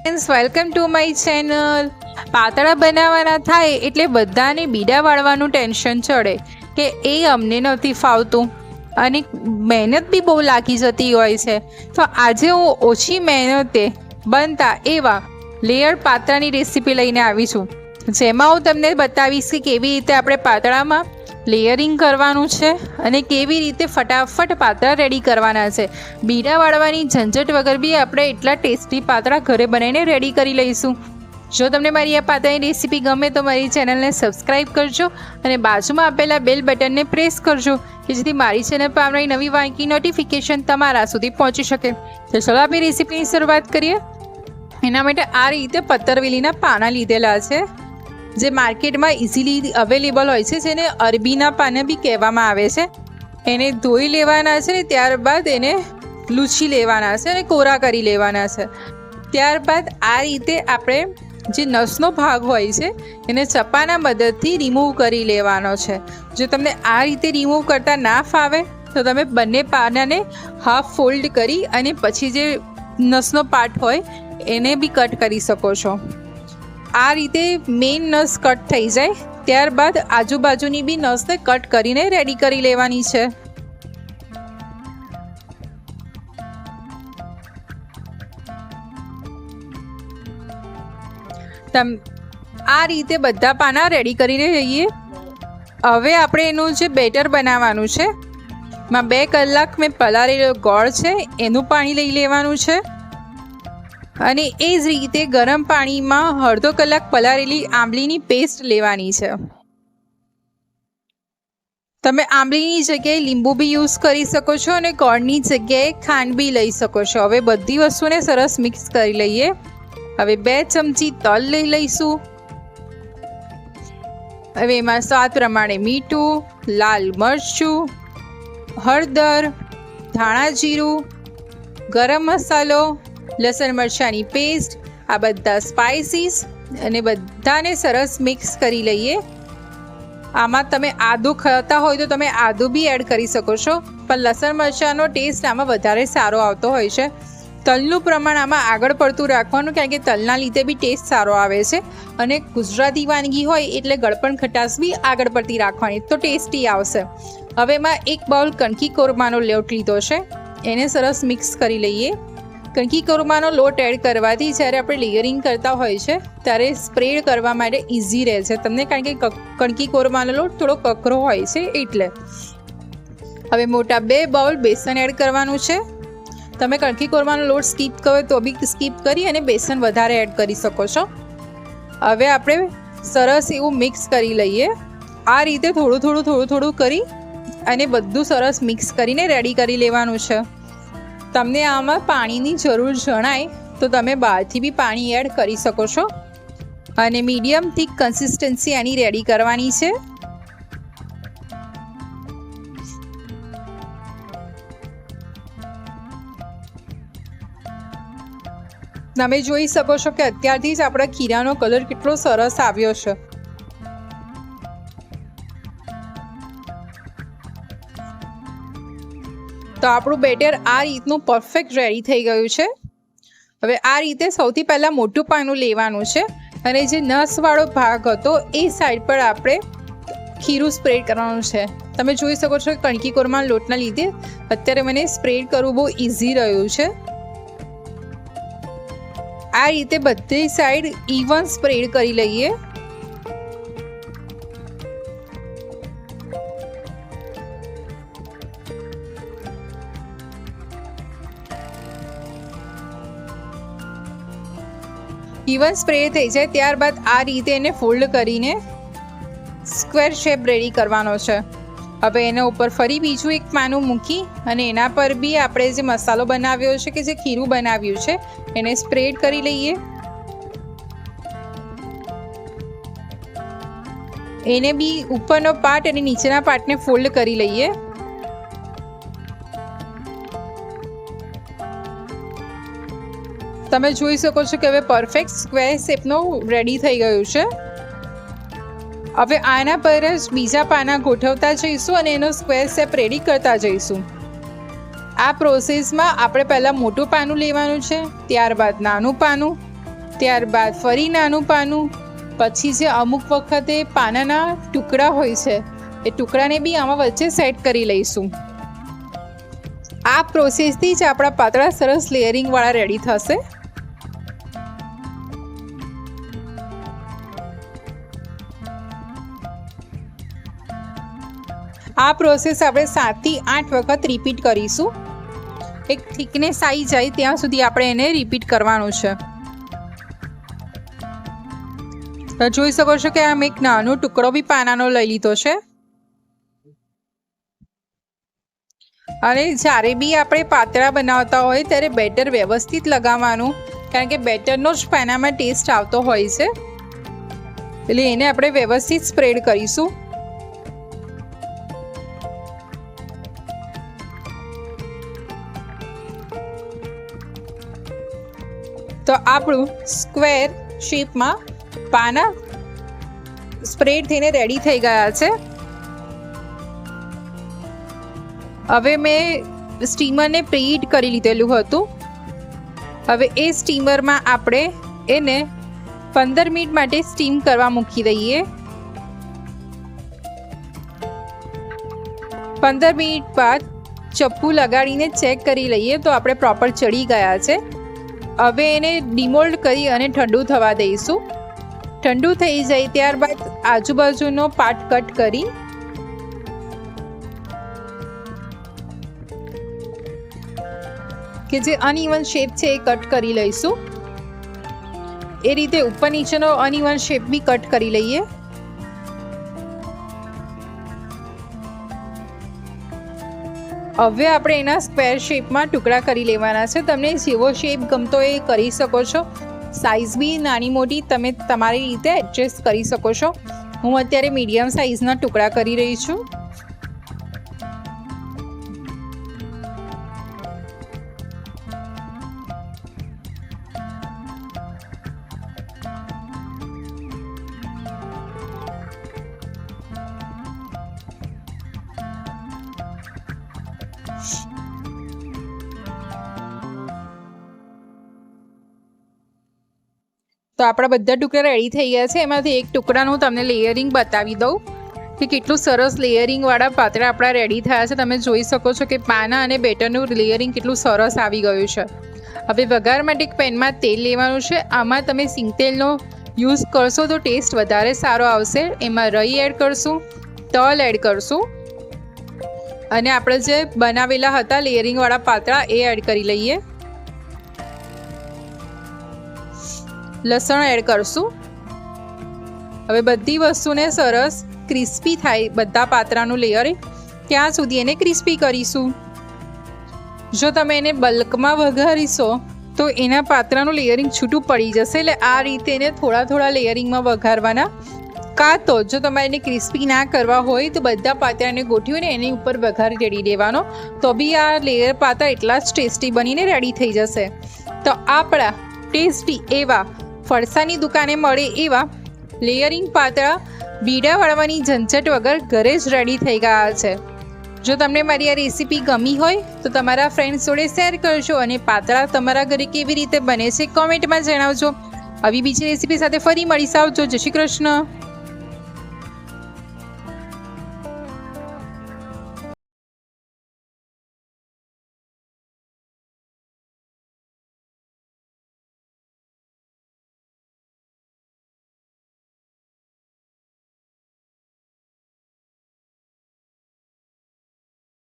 Welcome to my channel. પાતળા બનાવવાના થાય એટલે બધાને બીડા વાળવાનું ટેન્શન ચડે કે એ અમને નથી ફાવતું અને મહેનત બી બહુ લાગી જતી હોય છે। તો આજે હું ઓછી મહેનતે બનતા એવા લેયર પાતળાની રેસીપી લઈને આવી છું, જેમાં હું તમને બતાવીશ કે કેવી રીતે આપણે પાતળામાં લેયરિંગ કરવાનું છે અને કેવી રીતે ફટાફટ પાતળા રેડી કરવાના છે। બીડા વાળવાની ઝંઝટ વગર બી આપણે એટલા ટેસ્ટી પાતળા ઘરે બનાવીને રેડી કરી લઈશું। જો તમને મારી આ પાતળાની રેસીપી ગમે તો મારી ચેનલને સબસ્ક્રાઈબ કરજો અને બાજુમાં આપેલા બેલ બટનને પ્રેસ કરજો કે જેથી મારી ચેનલ પર આવનારી નવી વાનગી નોટિફિકેશન તમારા સુધી પહોંચી શકે। તો ચલો આપણી રેસીપીની શરૂઆત કરીએ। એના માટે આ રીતે પત્તરવેલીના પાના લીધેલા છે, જે માર્કેટમાં ઇઝીલી અવેલેબલ હોય છે, જેને અરબીના પાના બી કહેવામાં આવે છે। એને ધોઈ લેવાના છે ને ત્યારબાદ એને લૂછી લેવાના છે અને કોરા કરી લેવાના છે। ત્યારબાદ આ રીતે આપણે જે નસનો ભાગ હોય છે એને ચપ્પાના મદદથી રિમૂવ કરી લેવાનો છે। જો તમને આ રીતે રિમૂવ કરતા ના ફાવે તો તમે બંને પાનાને હાફ ફોલ્ડ કરી અને પછી જે નસનો પાર્ટ હોય એને બી કટ કરી શકો છો। આ રીતે મેઇન નસ કટ થઈ જાય ત્યારબાદ આજુબાજુની બી નસને કટ કરીને રેડી કરી લેવાની છે। આ રીતે બધા પાના રેડી કરીને લઈએ। હવે આપણે એનું જે બેટર બનાવવાનું છે, માં 2 કલાક મેં પલાળેલો ગોળ છે એનું પાણી લઈ લેવાનું છે અને એ જ રીતે ગરમ પાણીમાં અડધો કલાક પલાળેલી આંબલીની પેસ્ટ લેવાની છે। તમે આંબલીની જગ્યાએ લીંબુ બી યુઝ કરી શકો છો અને ગોળની જગ્યાએ ખાંડ બી લઈ શકો છો। હવે બધી વસ્તુને સરસ મિક્સ કરી લઈએ। હવે 2 ચમચી તલ લઈ લઈશું। હવે એમાં સ્વાદ પ્રમાણે મીઠું, લાલ મરચું, હળદર, ધાણા જીરું, ગરમ મસાલો, લસણ મરચાંની પેસ્ટ, આ બધા સ્પાઇસીસ અને બધાને સરસ મિક્સ કરી લઈએ। આમાં તમે આદું ખાતા હોય તો તમે આદું બી એડ કરી શકો છો, પણ લસણ મરચાંનો ટેસ્ટ આમાં વધારે સારો આવતો હોય છે। તલનું પ્રમાણ આમાં આગળ પડતું રાખવાનું, કારણ કે તલના લીધે બી ટેસ્ટ સારો આવે છે અને ગુજરાતી વાનગી હોય એટલે ગળપણ ખટાશ બી આગળ પડતી રાખવાની તો ટેસ્ટી આવશે। હવે એમાં 1 બાઉલ કણકી કોરમાનો લોટ લીધો છે, એને સરસ મિક્સ કરી લઈએ। કણકી કોરમાનો લોટ એડ કરવાથી જ્યારે આપણે લેયરિંગ કરતા હોય છે ત્યારે સ્પ્રેડ કરવા માટે ઇઝી રહે છે તમને, કારણ કે કણકી કોરમાનો લોટ થોડો કકરો હોય છે એટલે। હવે મોટા 2 બાઉલ બેસન એડ કરવાનું છે। તમે કણકી કોરમાનો લોટ સ્કીપ કરો તો બી સ્કીપ કરી અને બેસન વધારે એડ કરી શકો છો। હવે આપણે સરસ એવું મિક્સ કરી લઈએ। આ રીતે થોડું કરી અને બધું સરસ મિક્સ કરીને રેડી કરી લેવાનું છે। તમને આમાં પાણીની જરૂર જણાય તો તમે બહારથી બી પાણી એડ કરી શકો છો અને મીડિયમ થીક કન્સિસ્ટન્સી આની રેડી કરવાની છે। તમે જોઈ શકો છો કે અત્યારથી જ આપણા ખીરાનો કલર કેટલો સરસ આવ્યો છે। તો આપણું બેટર આ રીતનું પરફેક્ટ રેડી થઈ ગયું છે। હવે આ રીતે સૌથી પહેલાં મોટું પાનું લેવાનું છે અને જે નસવાળો ભાગ હતો એ સાઈડ પર આપણે ખીરું સ્પ્રેડ કરવાનું છે। તમે જોઈ શકો છો કે કણકી કોરમાના લોટના લીધે અત્યારે મને સ્પ્રેડ કરવું બહુ ઇઝી રહ્યું છે। આ રીતે બધી સાઈડ ઇવન સ્પ્રેડ કરી લઈએ। ઇવન સ્પ્રેડ થઈ જાય ત્યારબાદ આ રીતે એને ફોલ્ડ કરીને સ્ક્વેર શેપ રેડી કરવાનો છે। હવે એના ઉપર ફરી બીજું 1 પાનું મૂકી અને એના પર બી આપણે જે મસાલો બનાવ્યો છે કે જે ખીરું બનાવ્યું છે એને સ્પ્રેડ કરી લઈએ। એને બી ઉપરનો પાર્ટ અને નીચેના પાર્ટને ફોલ્ડ કરી લઈએ। તમે જોઈ શકો છો કે હવે પરફેક્ટ સ્ક્વેર શેપનું રેડી થઈ ગયું છે। હવે આના પર જ બીજા પાના ગોઠવતા જઈશું અને એનો સ્ક્વેર શેપ રેડી કરતા જઈશું। આ પ્રોસેસમાં આપણે પહેલાં મોટું પાનું લેવાનું છે, ત્યારબાદ નાનું પાનું ત્યારબાદ ફરી નાનું પાનું, પછી જે અમુક વખતે પાનાના ટુકડા હોય છે એ ટુકડાને બી આમાં વચ્ચે સેટ કરી લઈશું. આ પ્રોસેસથી જ આપણા પાતળા સરસ લેયરિંગવાળા રેડી થશે. આ પ્રોસેસ આપણે 7 થી 8 વખત રિપીટ કરીશું. એક થિકનેસ આવી જાય ત્યાં સુધી આપણે એને રિપીટ કરવાનું છે. તો જોઈ શકો છો કે આમ એક નાનો ટુકડો બી પાનાનો લઈ લીધો છે. અને જ્યારે બી આપણે પાતળા બનાવતા હોય ત્યારે બેટર વ્યવસ્થિત લગાવવાનું, કારણ કે બેટરનો જ પાનામાં ટેસ્ટ આવતો હોય છે. એટલે એને આપણે વ્યવસ્થિત સ્પ્રેડ કરીશું. તો આપણું સ્ક્વેર શેપમાં પાના સ્પ્રેડ થઈને રેડી થઈ ગયા છે. હવે મેં સ્ટીમરને પ્રીહીટ કરી લીધેલું હતું. હવે એ સ્ટીમરમાં આપણે એને 15 મિનિટ માટે સ્ટીમ કરવા મૂકી દઈએ. 15 મિનિટ બાદ ચપ્પુ લગાડીને ચેક કરી લઈએ તો આપણે પ્રોપર ચડી ગયા છે. હવે એને ડિમોલ્ડ કરી અને ઠંડુ થવા દઈશું. ઠંડુ થઈ જાય ત્યારબાદ આજુબાજુનો પાર્ટ કટ કરી કે જે અનઇવન શેપ છે એ કટ કરી લઈશું. એ રીતે ઉપર નીચેનો અનઇવન શેપ બી કટ કરી લઈએ. હવે આપણે એના સ્ક્વેર શેપમાં ટુકડા કરી લેવાના છે. તમને જેવો શેપ ગમતો એ કરી શકો છો. સાઇઝ બી નાની મોટી તમે તમારી રીતે એડજસ્ટ કરી શકો છો. હું અત્યારે મીડિયમ સાઇઝના ટુકડા કરી રહી છું. તો આપણા બધા ટુકડા રેડી થઈ ગયા છે. એમાંથી એક ટુકડાનું તમને લેયરિંગ બતાવી દઉં કે કેટલું સરસ લેયરિંગવાળા પાતળા આપણા રેડી થયા છે. તમે જોઈ શકો છો કે પાના અને બેટરનું લેયરિંગ કેટલું સરસ આવી ગયું છે. હવે વઘાર માટે એક પેનમાં તેલ લેવાનું છે. આમાં તમે સિંગ તેલનો યુઝ કરશો તો ટેસ્ટ વધારે સારો આવશે. એમાં રઈ એડ કરશું, તલ એડ કરશું અને આપણે જે બનાવેલા હતા લેયરિંગવાળા પાતળા એ એડ કરી લઈએ. લસણ એડ કરશું. હવે બધી વસ્તુને સરસ ક્રિસ્પી થાય, બધા પાતળાનું લેયરિંગ ત્યાં સુધી એને ક્રિસ્પી કરીશું. જો તમે એને બલ્કમાં વઘારીશો તો એના પાતળાનું લેયરિંગ છૂટું પડી જશે. એટલે આ રીતે એને થોડા થોડા લેયરિંગમાં વઘારવાના. કાં તો જો તમારે એને ક્રિસ્પી ના કરવા હોય તો બધા પાતળાને ગોઠવીને એની ઉપર વઘાર રેડી દેવાનો, તો બી આ લેયર પાતળા એટલા જ ટેસ્ટી બનીને રેડી થઈ જશે. તો આપણા ટેસ્ટી એવા ફરસાની દુકાને મળે એવા લેયરિંગ પાતળા બીડા વાળવાની ઝંઝટ વગર ઘરે જ રેડી થઈ ગયા છે. જો તમને મારી આ રેસીપી ગમી હોય તો તમારા ફ્રેન્ડ્સ જોડે શેર કરજો અને પાતળા તમારા ઘરે કેવી રીતે બને છે કોમેન્ટમાં જણાવજો. આવી બીજી રેસીપી સાથે ફરી મળીશ. આવજો. જય શ્રી કૃષ્ણ.